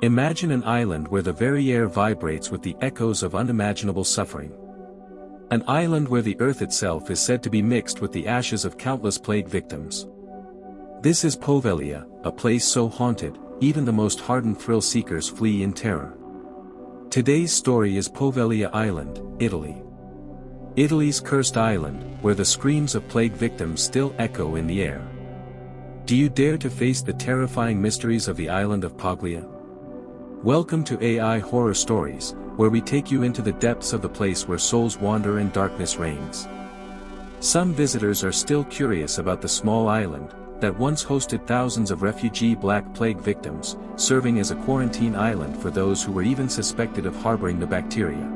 Imagine an island where the very air vibrates with the echoes of unimaginable suffering. An island where the earth itself is said to be mixed with the ashes of countless plague victims. This is Poveglia, a place so haunted, even the most hardened thrill-seekers flee in terror. Today's story is Poveglia Island, Italy. Italy's cursed island, where the screams of plague victims still echo in the air. Do you dare to face the terrifying mysteries of the island of Poveglia? Welcome to AI Horror Stories, where we take you into the depths of the place where souls wander and darkness reigns. Some visitors are still curious about the small island that once hosted thousands of refugee Black Plague victims, serving as a quarantine island for those who were even suspected of harboring the bacteria.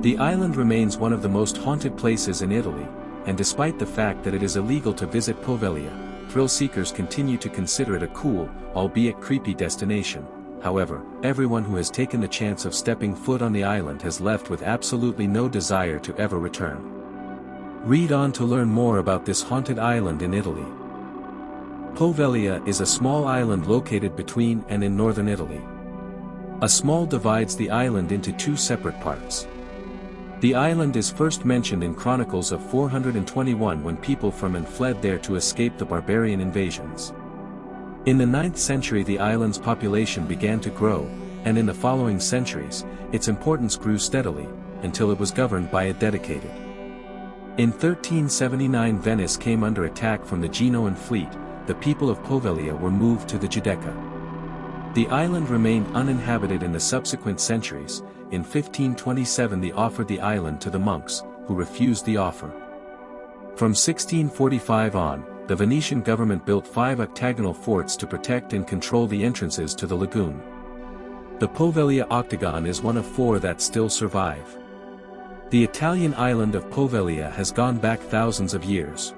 The island remains one of the most haunted places in Italy, and despite the fact that it is illegal to visit Poveglia, thrill-seekers continue to consider it a cool, albeit creepy destination. However, everyone who has taken the chance of stepping foot on the island has left with absolutely no desire to ever return. Read on to learn more about this haunted island in Italy. Poveglia is a small island located between and in northern Italy. A small divides the island into two separate parts. The island is first mentioned in Chronicles of 421 when people from and fled there to escape the barbarian invasions. In the 9th century the island's population began to grow, and in the following centuries, its importance grew steadily, until it was governed by a dedicated. In 1379 Venice came under attack from the Genoan fleet. The people of Poveglia were moved to the Giudecca. The island remained uninhabited in the subsequent centuries. In 1527 they offered the island to the monks, who refused the offer. From 1645 on, the Venetian government built 5 octagonal forts to protect and control the entrances to the lagoon. The Poveglia Octagon is one of 4 that still survive. The Italian island of Poveglia has gone back thousands of years.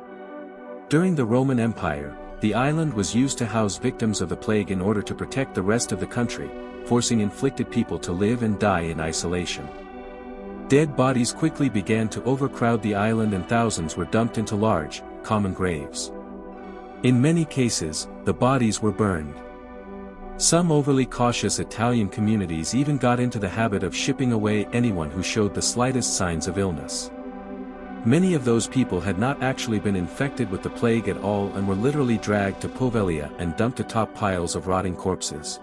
During the Roman Empire, the island was used to house victims of the plague in order to protect the rest of the country, forcing inflicted people to live and die in isolation. Dead bodies quickly began to overcrowd the island and thousands were dumped into large, common graves. In many cases, the bodies were burned. Some overly cautious Italian communities even got into the habit of shipping away anyone who showed the slightest signs of illness. Many of those people had not actually been infected with the plague at all and were literally dragged to Poveglia and dumped atop piles of rotting corpses.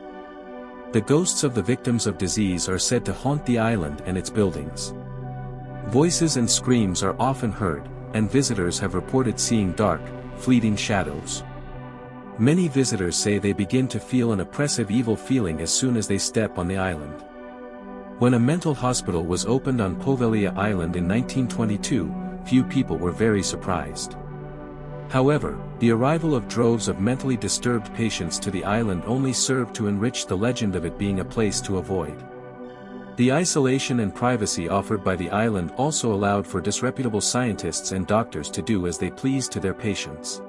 The ghosts of the victims of disease are said to haunt the island and its buildings. Voices and screams are often heard, and visitors have reported seeing dark, fleeting shadows. Many visitors say they begin to feel an oppressive evil feeling as soon as they step on the island. When a mental hospital was opened on Poveglia Island in 1922, few people were very surprised. However, the arrival of droves of mentally disturbed patients to the island only served to enrich the legend of it being a place to avoid. The isolation and privacy offered by the island also allowed for disreputable scientists and doctors to do as they pleased to their patients.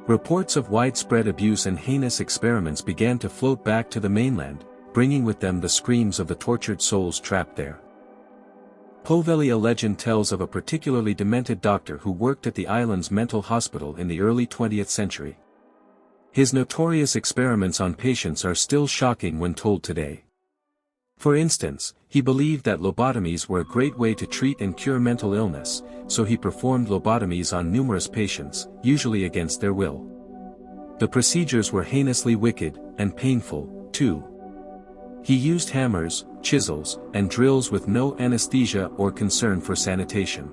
Reports of widespread abuse and heinous experiments began to float back to the mainland, bringing with them the screams of the tortured souls trapped there. Poveglia legend tells of a particularly demented doctor who worked at the island's mental hospital in the early 20th century. His notorious experiments on patients are still shocking when told today. For instance, he believed that lobotomies were a great way to treat and cure mental illness, so he performed lobotomies on numerous patients, usually against their will. The procedures were heinously wicked, and painful, too. He used hammers, chisels, and drills with no anesthesia or concern for sanitation.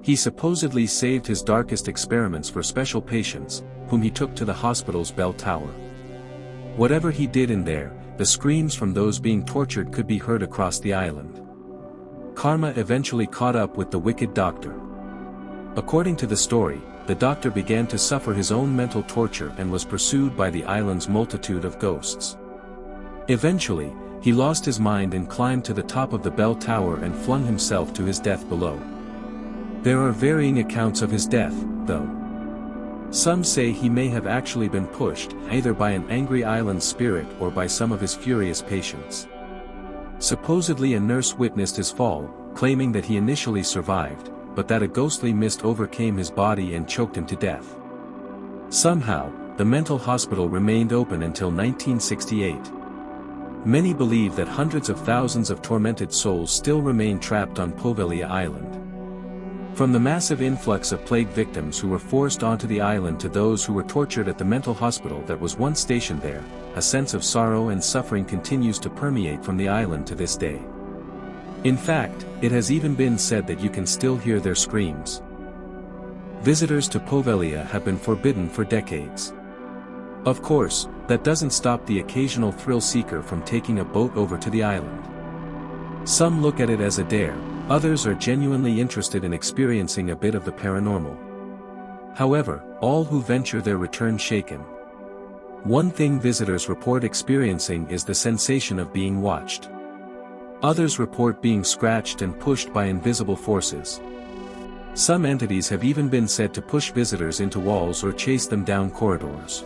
He supposedly saved his darkest experiments for special patients, whom he took to the hospital's bell tower. Whatever he did in there, the screams from those being tortured could be heard across the island. Karma eventually caught up with the wicked doctor. According to the story, the doctor began to suffer his own mental torture and was pursued by the island's multitude of ghosts. Eventually, he lost his mind and climbed to the top of the bell tower and flung himself to his death below. There are varying accounts of his death, though. Some say he may have actually been pushed, either by an angry island spirit or by some of his furious patients. Supposedly a nurse witnessed his fall, claiming that he initially survived, but that a ghostly mist overcame his body and choked him to death. Somehow, the mental hospital remained open until 1968. Many believe that hundreds of thousands of tormented souls still remain trapped on Poveglia Island. From the massive influx of plague victims who were forced onto the island to those who were tortured at the mental hospital that was once stationed there, a sense of sorrow and suffering continues to permeate from the island to this day. In fact, it has even been said that you can still hear their screams. Visitors to Poveglia have been forbidden for decades. Of course, that doesn't stop the occasional thrill seeker from taking a boat over to the island. Some look at it as a dare, others are genuinely interested in experiencing a bit of the paranormal. However, all who venture there return shaken. One thing visitors report experiencing is the sensation of being watched. Others report being scratched and pushed by invisible forces. Some entities have even been said to push visitors into walls or chase them down corridors.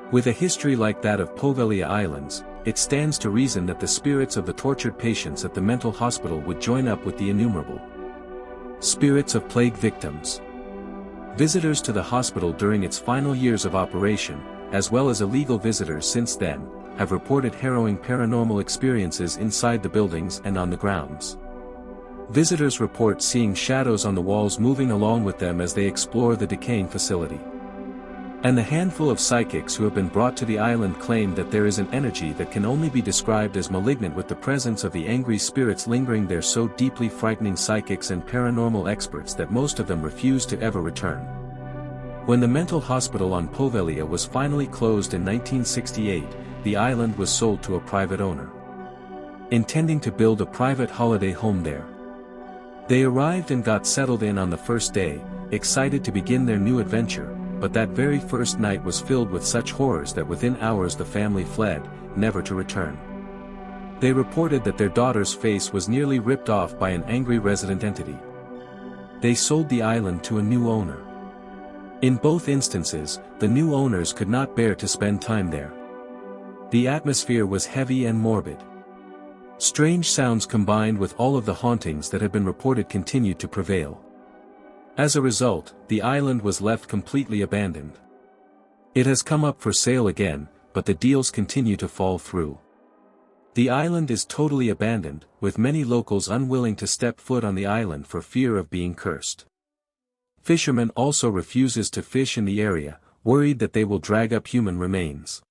With a history like that of Poveglia Islands, it stands to reason that the spirits of the tortured patients at the mental hospital would join up with the innumerable spirits of plague victims. Visitors to the hospital during its final years of operation, as well as illegal visitors since then, have reported harrowing paranormal experiences inside the buildings and on the grounds. Visitors report seeing shadows on the walls moving along with them as they explore the decaying facility. And the handful of psychics who have been brought to the island claim that there is an energy that can only be described as malignant, with the presence of the angry spirits lingering there, so deeply frightening psychics and paranormal experts that most of them refuse to ever return. When the mental hospital on Poveglia was finally closed in 1968, the island was sold to a private owner, intending to build a private holiday home there. They arrived and got settled in on the first day, excited to begin their new adventure. But that very first night was filled with such horrors that within hours the family fled, never to return. They reported that their daughter's face was nearly ripped off by an angry resident entity. They sold the island to a new owner. In both instances, the new owners could not bear to spend time there. The atmosphere was heavy and morbid. Strange sounds combined with all of the hauntings that had been reported continued to prevail. As a result, the island was left completely abandoned. It has come up for sale again, but the deals continue to fall through. The island is totally abandoned, with many locals unwilling to step foot on the island for fear of being cursed. Fishermen also refuses to fish in the area, worried that they will drag up human remains.